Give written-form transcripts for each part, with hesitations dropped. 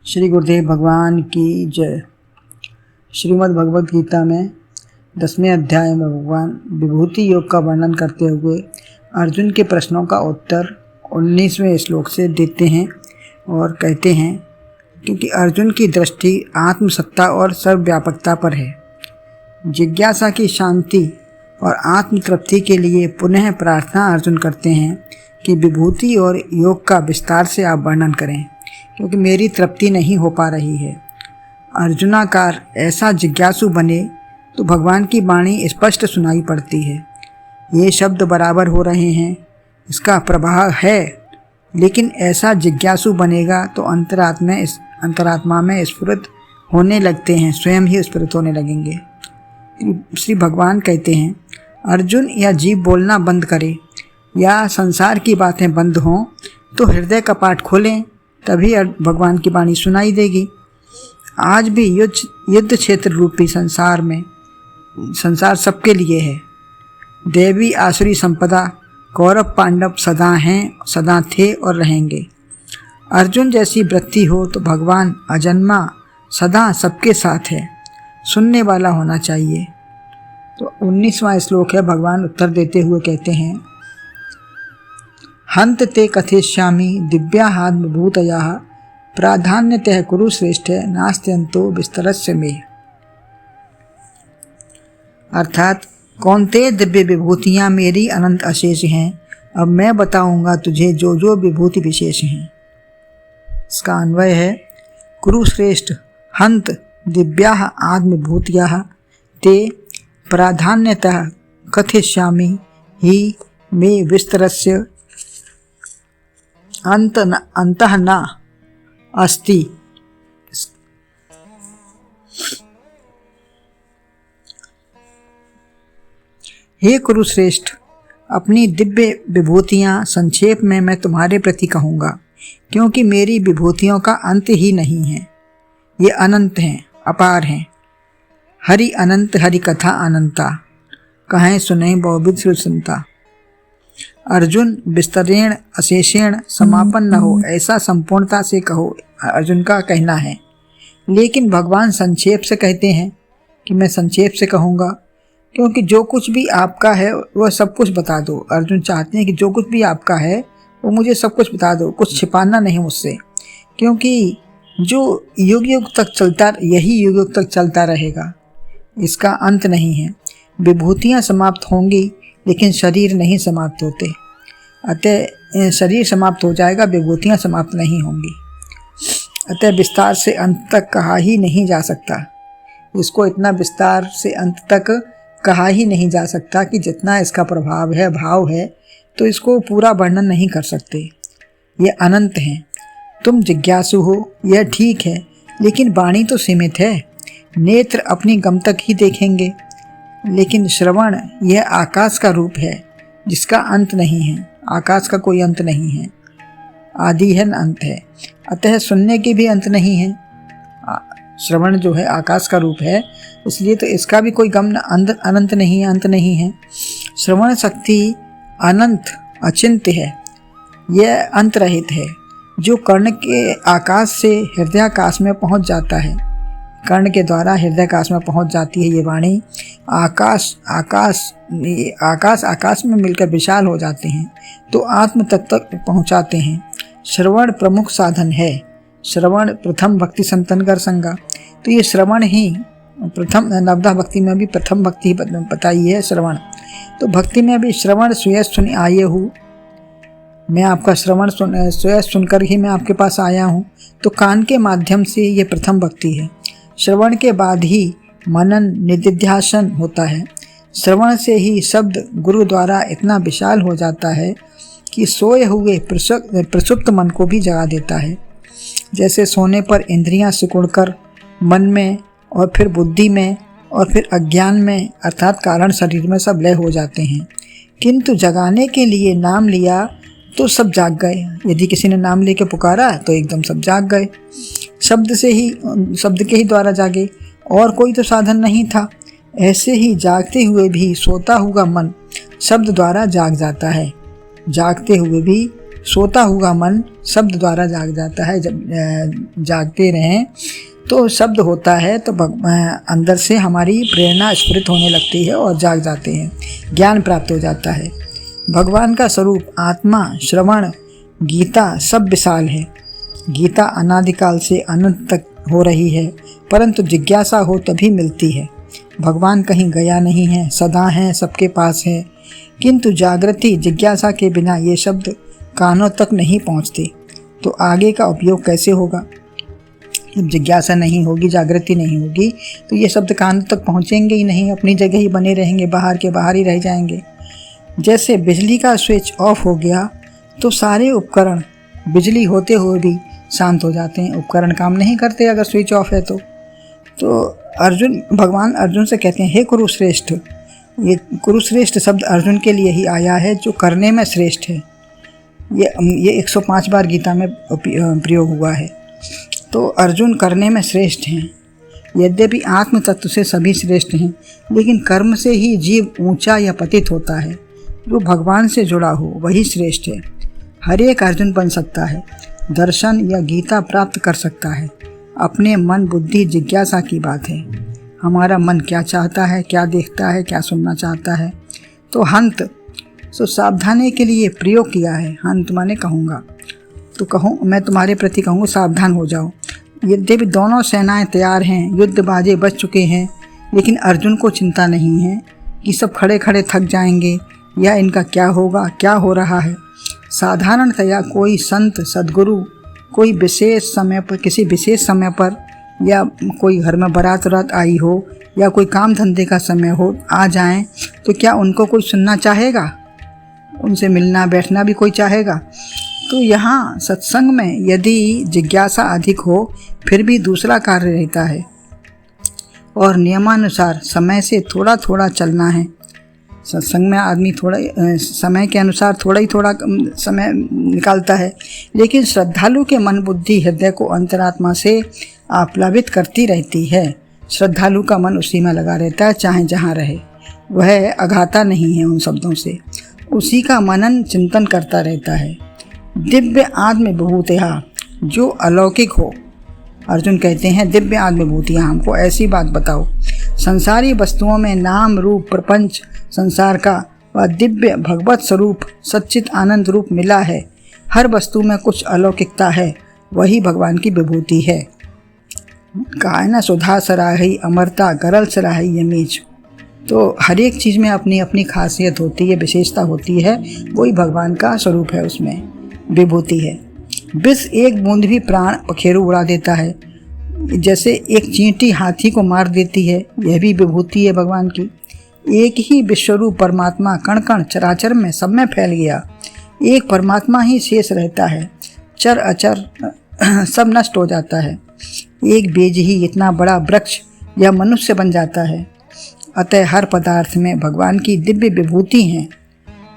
श्री गुरुदेव भगवान की जय। श्रीमद् भगवद गीता में 10वें अध्याय में भगवान विभूति योग का वर्णन करते हुए अर्जुन के प्रश्नों का उत्तर 19वें श्लोक से देते हैं और कहते हैं, क्योंकि अर्जुन की दृष्टि आत्मसत्ता और सर्वव्यापकता पर है। जिज्ञासा की शांति और आत्म तृप्ति के लिए पुनः प्रार्थना अर्जुन करते हैं कि विभूति और योग का विस्तार से आप वर्णन करें, क्योंकि मेरी तृप्ति नहीं हो पा रही है। अर्जुनाकार ऐसा जिज्ञासु बने तो भगवान की वाणी स्पष्ट सुनाई पड़ती है। ये शब्द बराबर हो रहे हैं, इसका प्रभाव है, लेकिन ऐसा जिज्ञासु बनेगा तो अंतरात्मा में स्फुरित होने लगते हैं, स्वयं ही स्फुरित होने लगेंगे। श्री भगवान कहते हैं, अर्जुन या जीव बोलना बंद करे या संसार की बातें बंद हों तो हृदय कपाट खोलें, तभी भगवान की वाणी सुनाई देगी। आज भी युद्ध क्षेत्र रूपी संसार सबके लिए है। देवी आसुरी संपदा कौरव पांडव सदा हैं, सदा थे और रहेंगे। अर्जुन जैसी वृत्ति हो तो भगवान अजन्मा सदा सबके साथ है, सुनने वाला होना चाहिए। तो 19वां श्लोक है। भगवान उत्तर देते हुए कहते हैं, हंत ते कथयिष्यामि दिव्याहात्मभूतयः प्राधान्यतः कुरु श्रेष्ठ नास्त्यन्तो विस्तरस्य मे। अर्थात कौनते दिव्य विभूतियाँ मेरी अनंत अशेष हैं, अब मैं बताऊंगा तुझे जो जो विभूति विशेष हैं। इसका अन्वय है, कुरु श्रेष्ठ हंत दिव्याः आत्मभूतयः ते प्राधान्यतः कथयिष्यामि हि मे विस्तरस्य अंतः न अस्ति। हे कुरुश्रेष्ठ, अपनी दिव्य विभूतियाँ संक्षेप में मैं तुम्हारे प्रति कहूँगा, क्योंकि मेरी विभूतियों का अंत ही नहीं है। ये अनंत हैं, अपार हैं। हरि अनंत हरि कथा अनंता, कहें सुने बहुविध सुनता। अर्जुन विस्तरेण अशेषेण समापन न हो, ऐसा संपूर्णता से कहो, अर्जुन का कहना है। लेकिन भगवान संक्षेप से कहते हैं कि मैं संक्षेप से कहूँगा, क्योंकि जो कुछ भी आपका है वह सब कुछ बता दो। अर्जुन चाहते हैं कि जो कुछ भी आपका है वो मुझे सब कुछ बता दो, कुछ छिपाना नहीं मुझसे, क्योंकि जो युग युग तक चलता, यही युग युग तक चलता रहेगा, इसका अंत नहीं है। विभूतियाँ समाप्त होंगी लेकिन शरीर नहीं समाप्त होते, अतः शरीर समाप्त हो जाएगा, विभूतियाँ समाप्त नहीं होंगी। अतः विस्तार से अंत तक कहा ही नहीं जा सकता। इसको इतना विस्तार से अंत तक कहा ही नहीं जा सकता कि जितना इसका प्रभाव है, भाव है, तो इसको पूरा वर्णन नहीं कर सकते। ये अनंत हैं। तुम जिज्ञासु हो, यह ठीक है, लेकिन वाणी तो सीमित है। नेत्र अपनी गम तक ही देखेंगे, लेकिन श्रवण यह आकाश का रूप है जिसका अंत नहीं है। आकाश का कोई अंत नहीं है, आदि है न अंत है। अतः सुनने के भी अंत नहीं है। श्रवण जो है आकाश का रूप है, इसलिए तो इसका भी कोई गम अनंत नहीं है, अंत नहीं है। श्रवण शक्ति अनंत अचिंत्य है, यह अंत रहित है। जो कर्ण के आकाश से हृदयाकाश में पहुंच जाता है, कर्ण के द्वारा हृदयाकाश में पहुंच जाती है ये वाणी। आकाश में मिलकर विशाल हो जाते हैं तो आत्म तत्व तक पहुंचाते हैं। श्रवण प्रमुख साधन है। श्रवण प्रथम भक्ति संतनकर संगा, तो ये श्रवण ही प्रथम, नवदा भक्ति में भी प्रथम भक्ति बताई है श्रवण। तो भक्ति में भी श्रवण स्वयं सुन आए हूँ, मैं आपका श्रवण स्वयं सुनकर ही मैं आपके पास आया हूँ। तो कान के माध्यम से ये प्रथम भक्ति है। श्रवण के बाद ही मनन निधिध्यासन होता है। श्रवण से ही शब्द गुरु द्वारा इतना विशाल हो जाता है कि सोए हुए प्रसुप्त मन को भी जगा देता है। जैसे सोने पर इंद्रियां सिकुड़कर मन में और फिर बुद्धि में और फिर अज्ञान में अर्थात कारण शरीर में सब लय हो जाते हैं, किंतु जगाने के लिए नाम लिया तो सब जाग गए। यदि किसी ने नाम लेके पुकारा तो एकदम सब जाग गए। शब्द के ही द्वारा जागे, और कोई तो साधन नहीं था। ऐसे ही जागते हुए भी सोता हुआ मन शब्द द्वारा जाग जाता है, जागते हुए भी सोता हुआ मन शब्द द्वारा जाग जाता है। जब जागते रहें तो शब्द होता है तो अंदर से हमारी प्रेरणा स्फुरित होने लगती है और जाग जाते हैं, ज्ञान प्राप्त हो जाता है। भगवान का स्वरूप आत्मा, श्रवण, गीता सब विशाल है। गीता अनादिकाल से अनंत तक हो रही है, परंतु जिज्ञासा हो तभी मिलती है। भगवान कहीं गया नहीं है, सदा है, सबके पास है, किंतु जागृति जिज्ञासा के बिना ये शब्द कानों तक नहीं पहुँचते। तो आगे का उपयोग कैसे होगा? जब जिज्ञासा नहीं होगी, जागृति नहीं होगी, तो ये शब्द कानों तक पहुँचेंगे ही नहीं, अपनी जगह ही बने रहेंगे, बाहर के बाहर ही रह जाएंगे। जैसे बिजली का स्विच ऑफ हो गया तो सारे उपकरण बिजली होते हुए भी शांत हो जाते हैं, उपकरण काम नहीं करते अगर स्विच ऑफ है तो भगवान अर्जुन से कहते हैं, हे कुरुश्रेष्ठ। ये कुरुश्रेष्ठ शब्द अर्जुन के लिए ही आया है, जो करने में श्रेष्ठ है। ये 105 बार गीता में प्रयोग हुआ है। तो अर्जुन करने में श्रेष्ठ हैं। यद्यपि आत्म तत्व से सभी श्रेष्ठ हैं, लेकिन कर्म से ही जीव ऊंचा या पतित होता है। जो भगवान से जुड़ा हो वही श्रेष्ठ है। हर एक अर्जुन बन सकता है, दर्शन या गीता प्राप्त कर सकता है। अपने मन, बुद्धि, जिज्ञासा की बात है। हमारा मन क्या चाहता है, क्या देखता है, क्या सुनना चाहता है। तो हंत सावधानी के लिए प्रयोग किया है। हंत माने कहूँगा, तो कहूँ मैं तुम्हारे प्रति कहूँगा सावधान हो जाओ। यद्यपि दोनों सेनाएं तैयार हैं, युद्ध बाजे बच चुके हैं, लेकिन अर्जुन को चिंता नहीं है कि सब खड़े खड़े थक जाएंगे या इनका क्या होगा, क्या हो रहा है। साधारणतया कोई संत, सद्गुरु कोई विशेष समय पर, किसी विशेष समय पर, या कोई घर में बारात वारात आई हो या कोई काम धंधे का समय हो, आ जाएं, तो क्या उनको कोई सुनना चाहेगा? उनसे मिलना बैठना भी कोई चाहेगा? तो यहाँ सत्संग में यदि जिज्ञासा अधिक हो फिर भी दूसरा कार्य रहता है और नियमानुसार समय से थोड़ा थोड़ा चलना है। सत्संग में आदमी थोड़ा समय के अनुसार थोड़ा ही थोड़ा समय निकालता है, लेकिन श्रद्धालु के मन, बुद्धि, हृदय को अंतरात्मा से आप्लावित करती रहती है। श्रद्धालु का मन उसी में लगा रहता है, चाहे जहाँ रहे। वह अघाता नहीं है उन शब्दों से, उसी का मनन चिंतन करता रहता है। दिव्य आत्म विभूतियाँ जो अलौकिक हो। अर्जुन कहते हैं, दिव्य आत्म विभूतियाँ हमको ऐसी बात बताओ। संसारी वस्तुओं में नाम रूप प्रपंच संसार का वह दिव्य भगवत स्वरूप सच्चित आनंद रूप मिला है। हर वस्तु में कुछ अलौकिकता है, वही भगवान की विभूति है। कहा है ना, सुधा सराही अमरता गरल सराही यमीज। तो हर एक चीज़ में अपनी अपनी खासियत होती है, विशेषता होती है, वही भगवान का स्वरूप है, उसमें विभूति है। विष एक बूंद भी प्राण पखेरु उड़ा देता है। जैसे एक चींटी हाथी को मार देती है, यह भी विभूति है भगवान की। एक ही विश्वरूप परमात्मा कण कण चराचर में सब में फैल गया। एक परमात्मा ही शेष रहता है, चर अचर सब नष्ट हो जाता है। एक बीज ही इतना बड़ा वृक्ष या मनुष्य बन जाता है। अतः हर पदार्थ में भगवान की दिव्य विभूति है।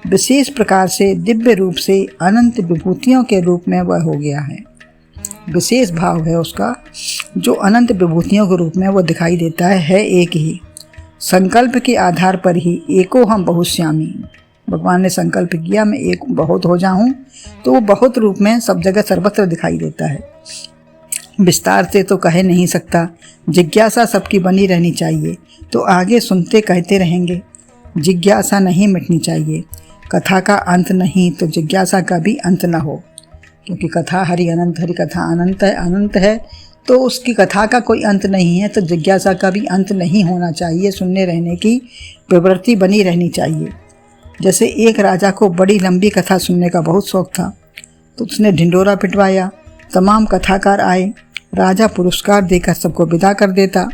विशेष प्रकार से दिव्य रूप से अनंत विभूतियों के रूप में वह हो गया है। विशेष भाव है उसका, जो अनंत विभूतियों के रूप में वह दिखाई देता है एक ही। संकल्प के आधार पर ही एको हम बहुश्यामी। भगवान ने संकल्प किया मैं एक बहुत हो जाऊं, तो वो बहुत रूप में सब जगह सर्वत्र दिखाई देता है। विस्तार से तो कह नहीं सकता। जिज्ञासा सबकी बनी रहनी चाहिए, तो आगे सुनते कहते रहेंगे। जिज्ञासा नहीं मिटनी चाहिए। कथा का अंत नहीं तो जिज्ञासा का भी अंत न हो, क्योंकि कथा हरि अनंत, हरि कथा अनंत है, तो उसकी कथा का कोई अंत नहीं है, तो जिज्ञासा का भी अंत नहीं होना चाहिए। सुनने रहने की प्रवृत्ति बनी रहनी चाहिए। जैसे एक राजा को बड़ी लंबी कथा सुनने का बहुत शौक था, तो उसने ढिंडोरा पिटवाया। तमाम कथाकार आए, राजा पुरस्कार देकर सबको विदा कर देता।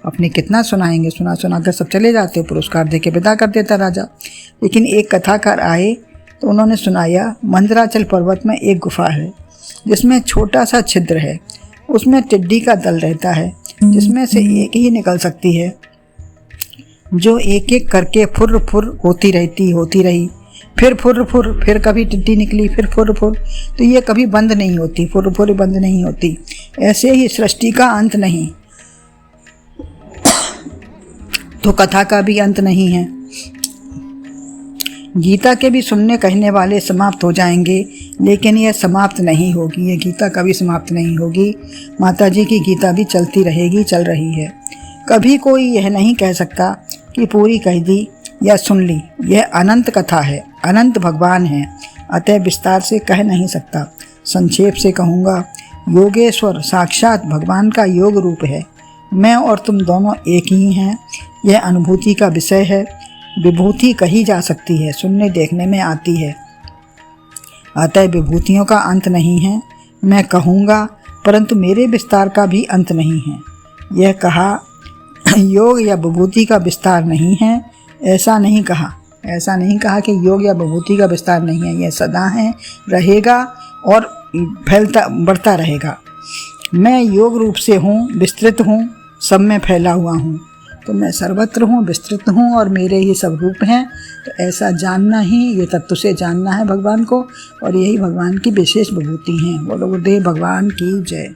अपने कितना सुनाएंगे, सुना कर सब चले जाते, पुरस्कार देकर विदा कर देता राजा। लेकिन एक कथाकार आए तो उन्होंने सुनाया, मंदराचल पर्वत में एक गुफा है जिसमें छोटा सा छिद्र है, उसमें टिड्डी का दल रहता है, जिसमें से एक ही निकल सकती है, जो एक एक करके फुर फुर होती रही, फिर फुर फुर, फिर कभी टिड्डी निकली, फिर फुर फुर, तो ये कभी बंद नहीं होती, फुर फुर बंद नहीं होती। ऐसे ही सृष्टि का अंत नहीं, तो कथा का भी अंत नहीं है। गीता के भी सुनने कहने वाले समाप्त हो जाएंगे, लेकिन यह समाप्त नहीं होगी, ये गीता कभी समाप्त नहीं होगी। माता जी की गीता भी चलती रहेगी, चल रही है। कभी कोई यह नहीं कह सकता कि पूरी कह दी या सुन ली। यह अनंत कथा है, अनंत भगवान है, अतः विस्तार से कह नहीं सकता। संक्षेप से कहूँगा, योगेश्वर साक्षात भगवान का योग रूप है। मैं और तुम दोनों एक ही हैं। यह अनुभूति का विषय है। विभूति कही जा सकती है, सुनने देखने में आती है, अतः विभूतियों का अंत नहीं है। मैं कहूँगा, परंतु मेरे विस्तार का भी अंत नहीं है। यह कहा योग या विभूति का विस्तार नहीं है, ऐसा नहीं कहा कि योग या विभूति का विस्तार नहीं है। यह सदा है, रहेगा और फैलता बढ़ता रहेगा। मैं योग रूप से हूँ, विस्तृत हूँ, सब में फैला हुआ हूँ। तो मैं सर्वत्र हूँ, विस्तृत हूँ और मेरे ही सब रूप हैं। तो ऐसा जानना ही, ये तत्व से जानना है भगवान को, और यही भगवान की विशेष विभूति हैं। बोलो गुरुदेव भगवान की जय।